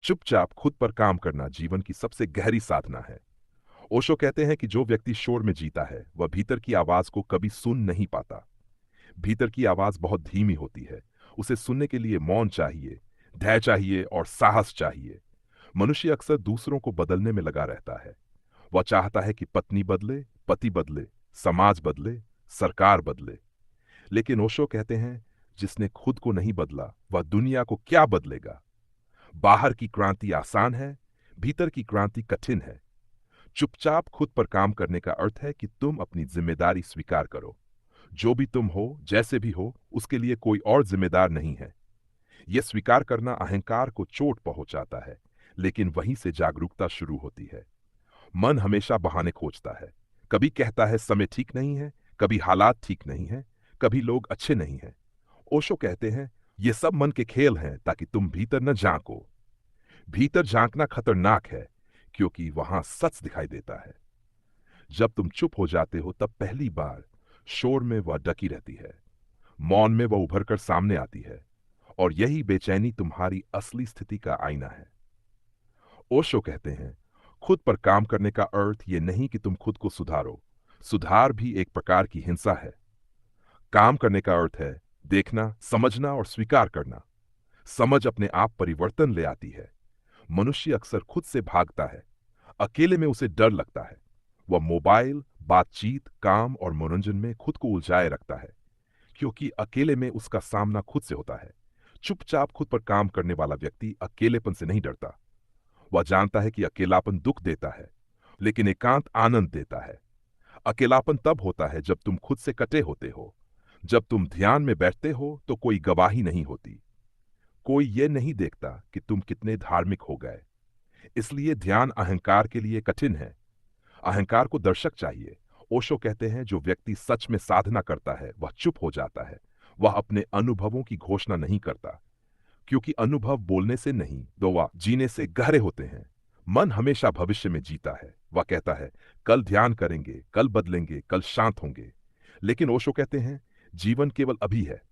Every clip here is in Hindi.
चुपचाप खुद पर काम करना जीवन की सबसे गहरी साधना है। ओशो कहते हैं कि जो व्यक्ति शोर में जीता है वह भीतर की आवाज को कभी सुन नहीं पाता। भीतर की आवाज बहुत धीमी होती है। उसे सुनने के लिए मौन चाहिए, धैर्य चाहिए और साहस चाहिए। मनुष्य अक्सर दूसरों को बदलने में लगा रहता है। वह चाहता है कि पत्नी बदले, पति बदले, समाज बदले, सरकार बदले। लेकिन ओशो कहते हैं, जिसने खुद को नहीं बदला वह दुनिया को क्या बदलेगा। बाहर की क्रांति आसान है, भीतर की क्रांति कठिन है। चुपचाप खुद पर काम करने का अर्थ है कि तुम अपनी जिम्मेदारी स्वीकार करो। जो भी तुम हो, जैसे भी हो, उसके लिए कोई और जिम्मेदार नहीं है। यह स्वीकार करना अहंकार को चोट पहुंचाता है, लेकिन वहीं से जागरूकता शुरू होती है। मन हमेशा बहाने खोजता है। कभी कहता है समय ठीक नहीं है, कभी हालात ठीक नहीं है, कभी लोग अच्छे नहीं हैं। ओशो कहते हैं, ये सब मन के खेल हैं ताकि तुम भीतर न झांको। भीतर झांकना खतरनाक है, क्योंकि वहां सच दिखाई देता है। जब तुम चुप हो जाते हो तब पहली बार शोर में वह डकी रहती है, मौन में वह उभर कर सामने आती है, और यही बेचैनी तुम्हारी असली स्थिति का आईना है। ओशो कहते हैं, खुद पर काम करने का अर्थ ये नहीं कि तुम खुद को सुधारो। सुधार भी एक प्रकार की हिंसा है। काम करने का अर्थ है देखना, समझना और स्वीकार करना। समझ अपने आप परिवर्तन ले आती है। मनुष्य अक्सर खुद से भागता है। अकेले में उसे डर लगता है। वह मोबाइल, बातचीत, काम और मनोरंजन में खुद को उलझाए रखता है, क्योंकि अकेले में उसका सामना खुद से होता है। चुपचाप खुद पर काम करने वाला व्यक्ति अकेलेपन से नहीं डरता। वह जानता है कि अकेलापन दुख देता है, लेकिन एकांत आनंद देता है। अकेलापन तब होता है जब तुम खुद से कटे होते हो। जब तुम ध्यान में बैठते हो तो कोई गवाही नहीं होती। कोई ये नहीं देखता कि तुम कितने धार्मिक हो गए। इसलिए ध्यान अहंकार के लिए कठिन है। अहंकार को दर्शक चाहिए। ओशो कहते हैं, जो व्यक्ति सच में साधना करता है वह चुप हो जाता है। वह अपने अनुभवों की घोषणा नहीं करता, क्योंकि अनुभव बोलने से नहीं, तो वह जीने से गहरे होते हैं। मन हमेशा भविष्य में जीता है। वह कहता है, कल ध्यान करेंगे, कल बदलेंगे, कल शांत होंगे। लेकिन ओशो कहते हैं, जीवन केवल अभी है।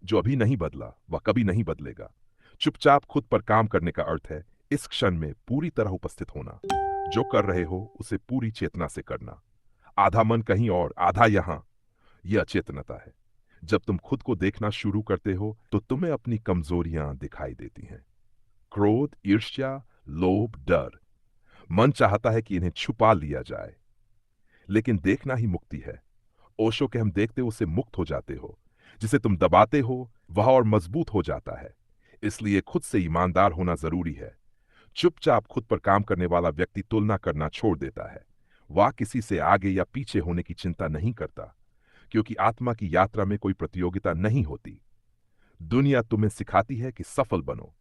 जो अभी नहीं बदला वह कभी नहीं बदलेगा। चुपचाप खुद पर काम करने का अर्थ है इस क्षण में पूरी तरह उपस्थित होना। जो कर रहे हो उसे पूरी चेतना से करना। आधा मन कहीं और, आधा यहां। यह अचेतनता है। जब तुम खुद को देखना शुरू करते हो तो तुम्हें अपनी कमजोरियां दिखाई देती हैं। क्रोध, ईर्ष्या, लोभ, डर। मन चाहता है कि इन्हें छुपा लिया जाए, लेकिन देखना ही मुक्ति है। ओशो के हम देखते उसे मुक्त हो जाते हो। जिसे तुम दबाते हो वह और मजबूत हो जाता है। इसलिए खुद से ईमानदार होना जरूरी है। चुपचाप खुद पर काम करने वाला व्यक्ति तुलना करना छोड़ देता है। वह किसी से आगे या पीछे होने की चिंता नहीं करता, क्योंकि आत्मा की यात्रा में कोई प्रतियोगिता नहीं होती। दुनिया तुम्हें सिखाती है कि सफल बनो।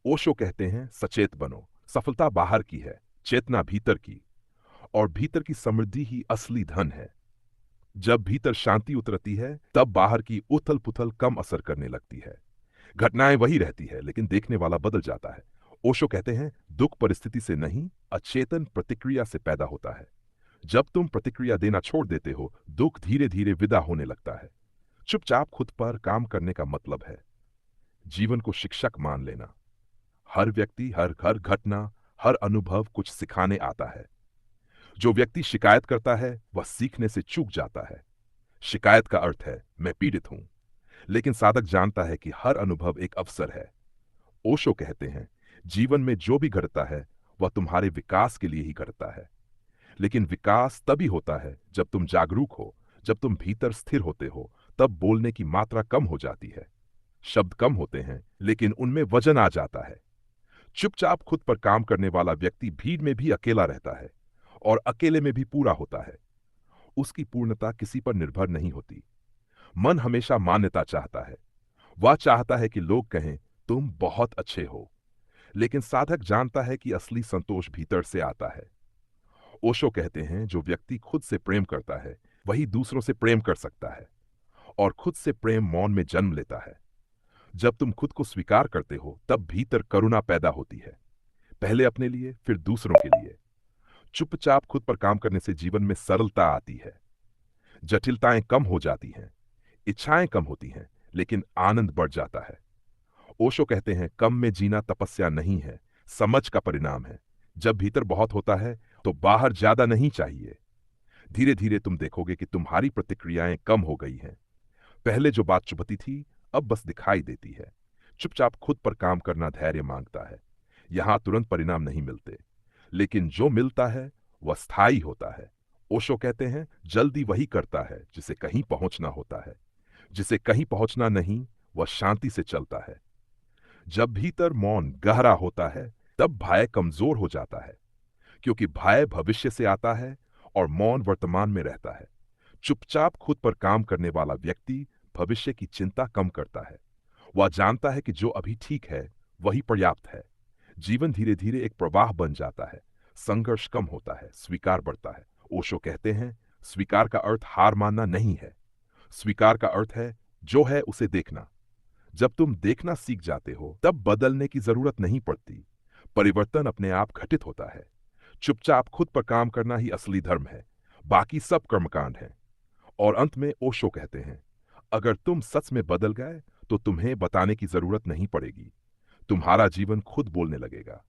ओशो कहते हैं, सचेत बनो। सफलता बाहर की है, चेतना भीतर की। और भीतर की समृद्धि ही असली धन है। जब भीतर शांति उतरती है तब बाहर की उथल पुथल कम असर करने लगती है। घटनाएं वही रहती है, लेकिन देखने वाला बदल जाता है। ओशो कहते हैं, दुख परिस्थिति से नहीं, अचेतन प्रतिक्रिया से पैदा होता है। जब तुम प्रतिक्रिया देना छोड़ देते हो, दुख धीरे धीरे विदा होने लगता है। चुपचाप खुद पर काम करने का मतलब है जीवन को शिक्षक मान लेना। हर व्यक्ति, हर हर घटना, हर अनुभव कुछ सिखाने आता है। जो व्यक्ति शिकायत करता है वह सीखने से चूक जाता है। शिकायत का अर्थ है मैं पीड़ित हूं, लेकिन साधक जानता है कि हर अनुभव एक अवसर है। ओशो कहते हैं, जीवन में जो भी घटता है वह तुम्हारे विकास के लिए ही घटता है। लेकिन विकास तभी होता है जब तुम जागरूक हो, जब तुम भीतर स्थिर होते हो। तब बोलने की मात्रा कम हो जाती है। शब्द कम होते हैं, लेकिन उनमें वजन आ जाता है। चुपचाप खुद पर काम करने वाला व्यक्ति भीड़ में भी अकेला रहता है और अकेले में भी पूरा होता है। उसकी पूर्णता किसी पर निर्भर नहीं होती। मन हमेशा मान्यता चाहता है। वह चाहता है कि लोग कहें तुम बहुत अच्छे हो। लेकिन साधक जानता है कि असली संतोष भीतर से आता है। ओशो कहते हैं, जो व्यक्ति खुद से प्रेम करता है वही दूसरों से प्रेम कर सकता है। और खुद से प्रेम मौन में जन्म लेता है। जब तुम खुद को स्वीकार करते हो तब भीतर करुणा पैदा होती है, पहले अपने लिए, फिर दूसरों के लिए। चुपचाप खुद पर काम करने से जीवन में सरलता आती है। जटिलताएं कम हो जाती हैं, इच्छाएं कम होती हैं, लेकिन आनंद बढ़ जाता है। ओशो कहते हैं, कम में जीना तपस्या नहीं है, समझ का परिणाम है। जब भीतर बहुत होता है तो बाहर ज्यादा नहीं चाहिए। धीरे धीरे तुम देखोगे कि तुम्हारी प्रतिक्रियाएं कम हो गई हैं। पहले जो बात चुभती थी अब बस दिखाई देती है। चुपचाप खुद पर काम करना धैर्य मांगता है। यहां तुरंत परिणाम नहीं मिलते, लेकिन जो मिलता है वह स्थायी होता है। ओशो कहते हैं, जल्दी वही करता है जिसे कहीं पहुंचना होता है, जिसे कहीं पहुंचना नहीं वह शांति से चलता है। जब भीतर मौन गहरा होता है तब भय कमजोर हो जाता है, क्योंकि भय भविष्य से आता है और मौन वर्तमान में रहता है। चुपचाप खुद पर काम करने वाला व्यक्ति भविष्य की चिंता कम करता है। वह जानता है कि जो अभी ठीक है वही पर्याप्त है। जीवन धीरे धीरे एक प्रवाह बन जाता है। संघर्ष कम होता है, स्वीकार बढ़ता है। ओशो कहते हैं, स्वीकार का अर्थ हार मानना नहीं है। स्वीकार का अर्थ है जो है उसे देखना। जब तुम देखना सीख जाते हो तब बदलने की जरूरत नहीं पड़ती। परिवर्तन अपने आप घटित होता है। चुपचाप खुद पर काम करना ही असली धर्म है, बाकी सब कर्मकांड है। और अंत में ओशो कहते हैं, अगर तुम सच में बदल गए तो तुम्हें बताने की जरूरत नहीं पड़ेगी। तुम्हारा जीवन खुद बोलने लगेगा।